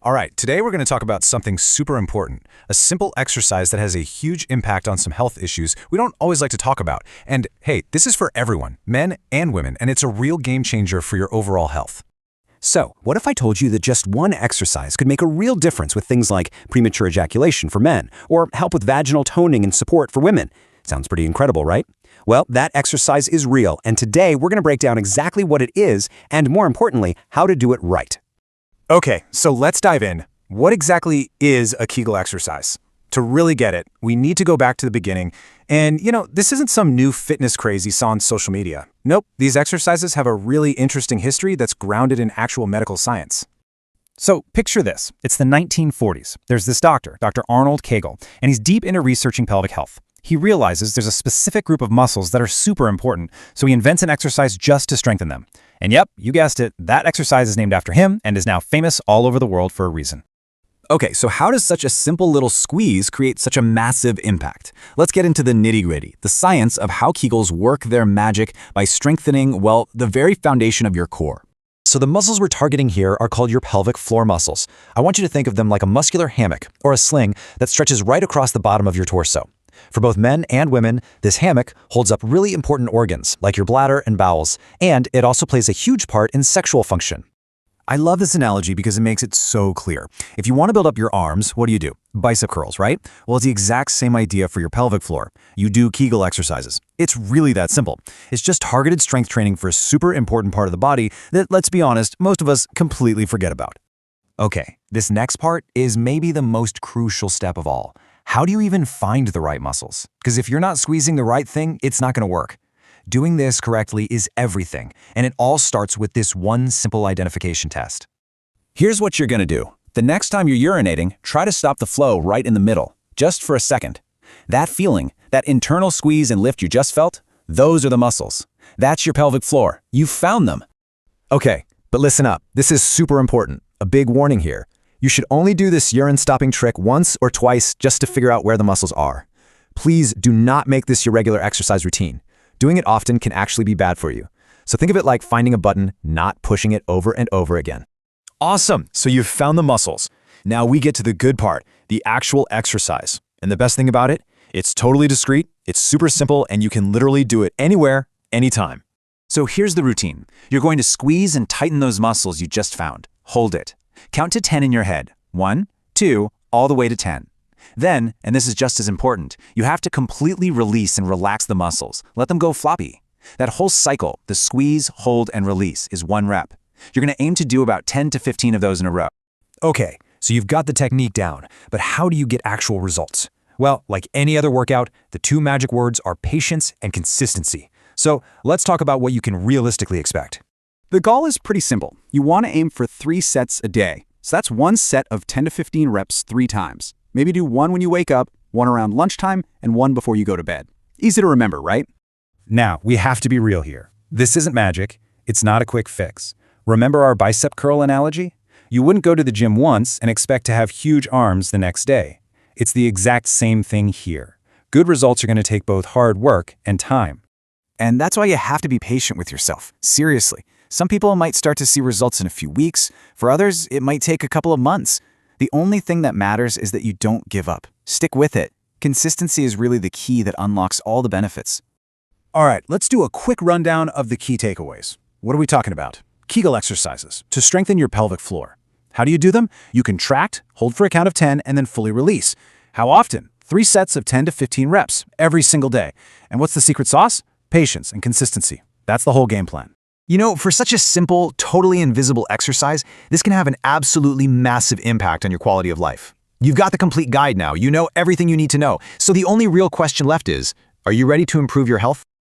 All right, today we're going to talk about something super important, a simple exercise that has a huge impact on some health issues we don't always like to talk about. And hey, this is for everyone, men and women, and it's a real game changer for your overall health. So, what if I told you that just one exercise could make a real difference with things like premature ejaculation for men, or help with vaginal toning and support for women? Sounds pretty incredible, right? Well, that exercise is real, and today we're going to break down exactly what it is, and more importantly, how to do it right. Okay, so let's dive in. What exactly is a Kegel exercise? To really get it, we need to go back to the beginning. And, this isn't some new fitness craze you saw on social media. Nope, these exercises have a really interesting history that's grounded in actual medical science. So picture this. It's the 1940s. There's this doctor, Dr. Arnold Kegel, and he's deep into researching pelvic health. He realizes there's a specific group of muscles that are super important, so he invents an exercise just to strengthen them. And yep, you guessed it, that exercise is named after him and is now famous all over the world for a reason. Okay, so how does such a simple little squeeze create such a massive impact? Let's get into the nitty-gritty, the science of how Kegels work their magic by strengthening, well, the very foundation of your core. So the muscles we're targeting here are called your pelvic floor muscles. I want you to think of them like a muscular hammock or a sling that stretches right across the bottom of your torso. For both men and women, this hammock holds up really important organs like your bladder and bowels, and it also plays a huge part in sexual function. I love this analogy because it makes it so clear. If you want to build up your arms, what do? Bicep curls, right? Well, it's the exact same idea for your pelvic floor. You do Kegel exercises. It's really that simple. It's just targeted strength training for a super important part of the body that, let's be honest, most of us completely forget about. Okay, this next part is maybe the most crucial step of all. How do you even find the right muscles? Because if you're not squeezing the right thing, it's not going to work. Doing this correctly is everything, and it all starts with this one simple identification test. Here's what you're going to do. The next time you're urinating, try to stop the flow right in the middle, just for a second. That feeling, that internal squeeze and lift you just felt, those are the muscles. That's your pelvic floor. You've found them. Okay, but listen up. This is super important. A big warning here. You should only do this urine stopping trick once or twice just to figure out where the muscles are. Please do not make this your regular exercise routine. Doing it often can actually be bad for you. So think of it like finding a button, not pushing it over and over again. Awesome, so you've found the muscles. Now we get to the good part, the actual exercise. And the best thing about it, it's totally discreet, it's super simple, and you can literally do it anywhere, anytime. So here's the routine. You're going to squeeze and tighten those muscles you just found. Hold it. Count to 10 in your head. 1, 2, all the way to 10. Then, and this is just as important, you have to completely release and relax the muscles. Let them go floppy. That whole cycle, the squeeze, hold, and release, is 1 rep. You're going to aim to do about 10 to 15 of those in a row. Okay, so you've got the technique down, but how do you get actual results? Well, like any other workout, the 2 magic words are patience and consistency. So let's talk about what you can realistically expect. The goal is pretty simple. You want to aim for 3 sets a day. So that's 1 set of 10 to 15 reps 3 times. Maybe do 1 when you wake up, 1 around lunchtime, and 1 before you go to bed. Easy to remember, right? Now, we have to be real here. This isn't magic. It's not a quick fix. Remember our bicep curl analogy? You wouldn't go to the gym once and expect to have huge arms the next day. It's the exact same thing here. Good results are going to take both hard work and time. And that's why you have to be patient with yourself. Seriously. Some people might start to see results in a few weeks. For others, it might take a couple of months. The only thing that matters is that you don't give up. Stick with it. Consistency is really the key that unlocks all the benefits. All right, let's do a quick rundown of the key takeaways. What are we talking about? Kegel exercises to strengthen your pelvic floor. How do you do them? You contract, hold for a count of 10, and then fully release. How often? 3 sets of 10 to 15 reps every single day. And what's the secret sauce? Patience and consistency. That's the whole game plan. For such a simple, totally invisible exercise, this can have an absolutely massive impact on your quality of life. You've got the complete guide now. You know everything you need to know. So the only real question left is, are you ready to improve your health?